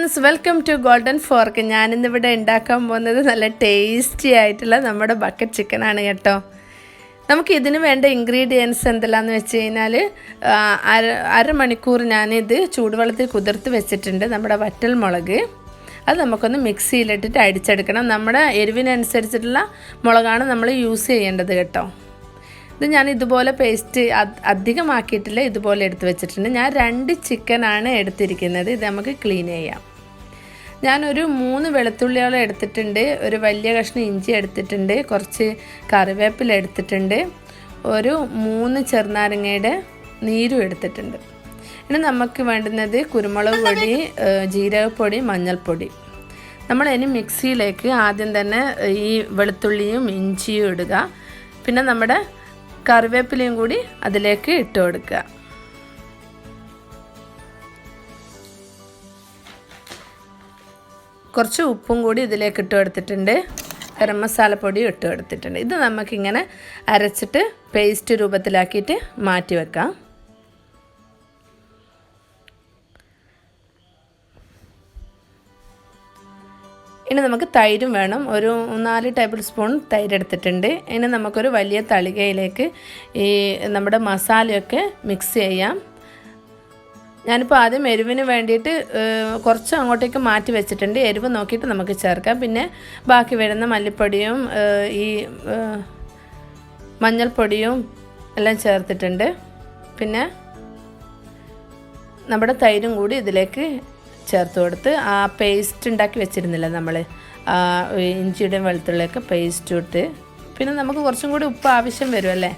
Friends, welcome to golden fork. ഞാനിന്നിവിടെ ഉണ്ടാക്കാൻ പോകുന്നത് നല്ല ടേസ്റ്റി ആയിട്ടുള്ള നമ്മുടെ ബക്കറ്റ് ചിക്കനാണ് കേട്ടോ. നമുക്ക് ഇതിന് വേണ്ട ഇൻഗ്രീഡിയൻസ് എന്തെല്ലാമെന്ന് വെച്ച് കഴിഞ്ഞാൽ അരമണിക്കൂർ ഞാനിത് ചൂടുവെള്ളത്തിൽ കുതിർത്ത് വെച്ചിട്ടുണ്ട്. നമ്മുടെ വറ്റൽ മുളക് അത് നമുക്കൊന്ന് മിക്സിയിലിട്ടിട്ട് അടിച്ചെടുക്കണം. നമ്മുടെ എരിവിനനുസരിച്ചിട്ടുള്ള മുളകാണ് നമ്മൾ യൂസ് ചെയ്യേണ്ടത് കേട്ടോ. ഇത് ഞാൻ ഇതുപോലെ പേസ്റ്റ് അധികമാക്കിയിട്ടില്ല, ഇതുപോലെ എടുത്ത് വെച്ചിട്ടുണ്ട്. ഞാൻ 2 ചിക്കനാണ് എടുത്തിരിക്കുന്നത്. ഇത് നമുക്ക് ക്ലീൻ ചെയ്യാം. ഞാനൊരു 3 വെളുത്തുള്ളിയോളം എടുത്തിട്ടുണ്ട്, ഒരു വലിയ കഷ്ണം ഇഞ്ചി എടുത്തിട്ടുണ്ട്, കുറച്ച് കറിവേപ്പില എടുത്തിട്ടുണ്ട്, ഒരു 3 ചെറുനാരങ്ങയുടെ നീരും എടുത്തിട്ടുണ്ട്. ഇനി നമുക്ക് വേണ്ടുന്നത് കുരുമുളക് പൊടി, ജീരകപ്പൊടി, മഞ്ഞൾപ്പൊടി. നമ്മളിനി മിക്സിയിലേക്ക് ആദ്യം തന്നെ ഈ വെളുത്തുള്ളിയും ഇഞ്ചിയും ഇടുക. പിന്നെ നമ്മുടെ കറിവേപ്പിലയും കൂടി അതിലേക്ക് ഇട്ട് കൊടുക്കുക. കുറച്ച് ഉപ്പും കൂടി ഇതിലേക്ക് ഇട്ട് കൊടുത്തിട്ടുണ്ട്, ഗരം മസാലപ്പൊടിയും ഇട്ട് കൊടുത്തിട്ടുണ്ട്. ഇത് നമുക്കിങ്ങനെ അരച്ചിട്ട് പേസ്റ്റ് രൂപത്തിലാക്കിയിട്ട് മാറ്റി വെക്കാം. ഇനി നമുക്ക് തൈരും വേണം. ഒരു 4 ടേബിൾ സ്പൂൺ തൈര് എടുത്തിട്ടുണ്ട്. ഇനി നമുക്കൊരു വലിയ തളികയിലേക്ക് ഈ നമ്മുടെ മസാലയൊക്കെ മിക്സ് ചെയ്യാം. ഞാനിപ്പോൾ ആദ്യം എരിവിന് വേണ്ടിയിട്ട് കുറച്ച് അങ്ങോട്ടേക്ക് മാറ്റി വെച്ചിട്ടുണ്ട്. എരിവ് നോക്കിയിട്ട് നമുക്ക് ചേർക്കാം. പിന്നെ ബാക്കി വരുന്ന മല്ലിപ്പൊടിയും ഈ മഞ്ഞൾപ്പൊടിയും എല്ലാം ചേർത്തിട്ടുണ്ട്. പിന്നെ നമ്മുടെ തൈരും കൂടി ഇതിലേക്ക് ചേർത്ത് കൊടുത്ത് ആ പേസ്റ്റ് ഉണ്ടാക്കി വെച്ചിരുന്നില്ല നമ്മൾ, ഇഞ്ചിയുടെയും വെളുത്തുള്ളിയൊക്കെ പേസ്റ്റ് ഇട്ട്. പിന്നെ നമുക്ക് കുറച്ചും കൂടി ഉപ്പ് ആവശ്യം വരുമല്ലേ.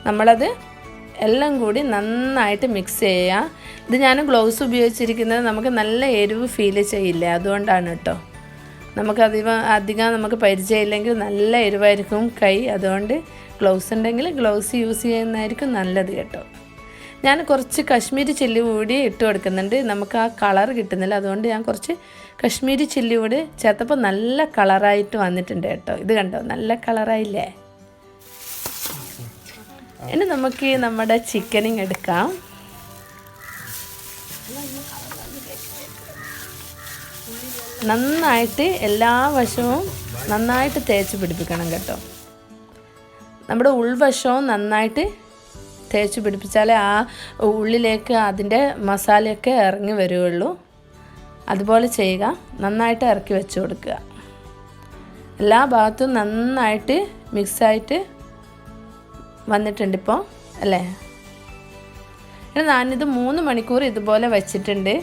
നമ്മളത് എല്ലാം കൂടി നന്നായിട്ട് മിക്സ് ചെയ്യുക. ഇത് ഞാൻ ഗ്ലൗസ് ഉപയോഗിച്ചിരിക്കുന്നത് നമുക്ക് നല്ല എരിവ് ഫീൽ ചെയ്യില്ല, അതുകൊണ്ടാണ് കേട്ടോ. നമുക്ക് അധികം നമുക്ക് പരിചയമില്ലെങ്കിൽ നല്ല എരിവായിരിക്കും കൈ. അതുകൊണ്ട് ഗ്ലൗസ് ഉണ്ടെങ്കിൽ ഗ്ലൗസ് യൂസ് ചെയ്യുന്നതായിരിക്കും നല്ലത് കേട്ടോ. ഞാൻ കുറച്ച് കശ്മീരി ചില്ലി കൂടി ഇട്ട് കൊടുക്കുന്നുണ്ട്. നമുക്ക് ആ കളർ കിട്ടുന്നില്ല, അതുകൊണ്ട് ഞാൻ കുറച്ച് കശ്മീരി ചില്ലി കൂടി ചേർത്തപ്പോൾ നല്ല കളറായിട്ട് വന്നിട്ടുണ്ട് കേട്ടോ. ഇത് കണ്ടോ, നല്ല കളറായില്ലേ. ഇനി നമുക്ക് നമ്മുടെ ചിക്കനിങ് എടുക്കാം. നന്നായിട്ട് എല്ലാ വശവും നന്നായിട്ട് തേച്ച് പിടിപ്പിക്കണം കേട്ടോ. നമ്മുടെ ഉൾവശവും നന്നായിട്ട് തേച്ച് പിടിപ്പിച്ചാലേ ആ ഉള്ളിലേക്ക് അതിൻ്റെ മസാലയൊക്കെ ഇറങ്ങി വരികയുള്ളൂ. അതുപോലെ ചെയ്യുക. നന്നായിട്ട് ഇറക്കി വെച്ച് കൊടുക്കുക. എല്ലാ ഭാഗത്തും നന്നായിട്ട് മിക്സായിട്ട് വന്നിട്ടുണ്ട് ഇപ്പോൾ അല്ലേ. ഇനി ഞാനിത് 3 മണിക്കൂർ ഇതുപോലെ വെച്ചിട്ടുണ്ട്.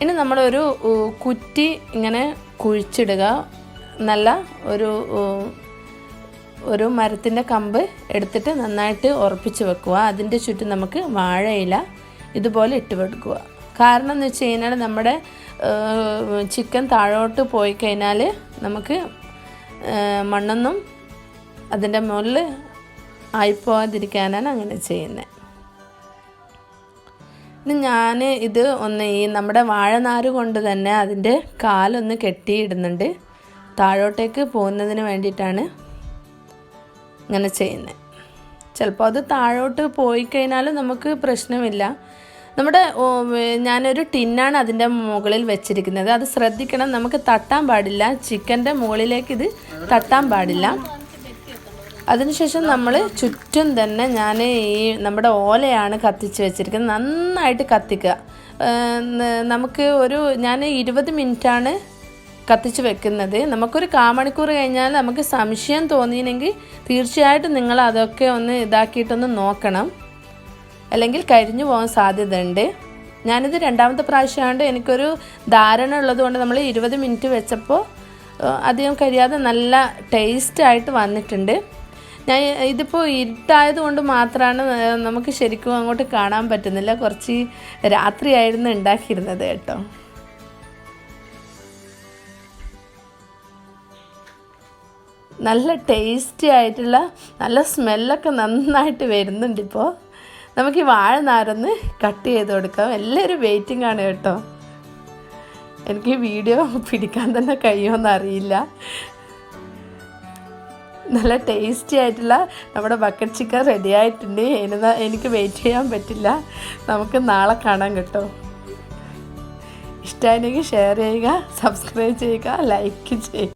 ഇനി നമ്മളൊരു കുറ്റി ഇങ്ങനെ കുഴിച്ചിടുക. നല്ല ഒരു മരത്തിൻ്റെ കമ്പ് എടുത്തിട്ട് നന്നായിട്ട് ഉറപ്പിച്ച് വെക്കുക. അതിൻ്റെ ചുറ്റും നമുക്ക് വാഴയില ഇതുപോലെ ഇട്ട് വെക്കുക. കാരണം എന്ന് വെച്ച് കഴിഞ്ഞാൽ നമ്മുടെ ചിക്കൻ താഴോട്ട് പോയി കഴിഞ്ഞാൽ നമുക്ക് മണ്ണൊന്നും അതിൻ്റെ മുകളിൽ ആയിപ്പോകാതിരിക്കാനാണ് അങ്ങനെ ചെയ്യുന്നത്. ഇനി ഞാൻ ഇത് ഈ നമ്മുടെ വാഴനാര് കൊണ്ട് തന്നെ അതിൻ്റെ കാലൊന്ന് കെട്ടിയിടുന്നുണ്ട്. താഴോട്ടേക്ക് പോകുന്നതിന് വേണ്ടിയിട്ടാണ് ഇങ്ങനെ ചെയ്യുന്നത്. ചിലപ്പോൾ അത് താഴോട്ട് പോയി കഴിഞ്ഞാലും നമുക്ക് പ്രശ്നമില്ല. ഞാനൊരു ടിന്നാണ് അതിൻ്റെ മുകളിൽ വെച്ചിരിക്കുന്നത്. അത് ശ്രദ്ധിക്കണം, നമുക്ക് തട്ടാൻ പാടില്ല. ചിക്കൻ്റെ മുകളിലേക്ക് ഇത് തട്ടാൻ പാടില്ല. അതിനുശേഷം നമ്മൾ ചുറ്റും തന്നെ ഞാൻ നമ്മുടെ ഓലയാണ് കത്തിച്ച് വെച്ചിരിക്കുന്നത്. നന്നായിട്ട് കത്തിക്കുക. നമുക്ക് ഞാൻ 20 മിനിറ്റാണ് കത്തിച്ച് വെക്കുന്നത്. നമുക്കൊരു 1/4 മണിക്കൂർ കഴിഞ്ഞാൽ നമുക്ക് സംശയം തോന്നിയെങ്കിൽ തീർച്ചയായിട്ടും നിങ്ങൾ അതൊക്കെ ഒന്ന് ഇതാക്കിയിട്ടൊന്ന് നോക്കണം, അല്ലെങ്കിൽ കരിഞ്ഞു പോകാൻ സാധ്യതയുണ്ട്. ഞാനിത് 2ാമത്തെ പ്രാവശ്യമായിട്ട് എനിക്കൊരു ധാരണ ഉള്ളതുകൊണ്ട് നമ്മൾ 20 മിനിറ്റ് വെച്ചപ്പോൾ അധികം കരിയാതെ നല്ല ടേസ്റ്റായിട്ട് വന്നിട്ടുണ്ട്. ഇതിപ്പോൾ ഇരുട്ടായതുകൊണ്ട് മാത്രമാണ് നമുക്ക് ശരിക്കും അങ്ങോട്ട് കാണാൻ പറ്റുന്നില്ല. കുറച്ച് രാത്രിയായിരുന്നു ഉണ്ടാക്കിയിരുന്നത് കേട്ടോ. നല്ല ടേസ്റ്റി ആയിട്ടുള്ള നല്ല സ്മെല്ലൊക്കെ നന്നായിട്ട് വരുന്നുണ്ട്. ഇപ്പോൾ നമുക്ക് ഈ വാഴനാരൊന്ന് കട്ട് ചെയ്ത് കൊടുക്കാം. എല്ലാവരും വെയിറ്റിംഗ് ആണ് കേട്ടോ. എനിക്ക് ഈ വീഡിയോ പിടിക്കാൻ തന്നെ കഴിയുമെന്ന് അറിയില്ല. നല്ല ടേസ്റ്റി ആയിട്ടുള്ള നമ്മുടെ ബക്കറ്റ് ചിക്കൻ റെഡി ആയിട്ടുണ്ട്. എനിക്ക് വെയിറ്റ് ചെയ്യാൻ പറ്റില്ല. നമുക്ക് നാളെ കാണാം കേട്ടോ. ഇഷ്ടമായിരുന്നെങ്കിൽ ഷെയർ ചെയ്യുക, സബ്സ്ക്രൈബ് ചെയ്യുക, ലൈക്ക് ചെയ്യുക.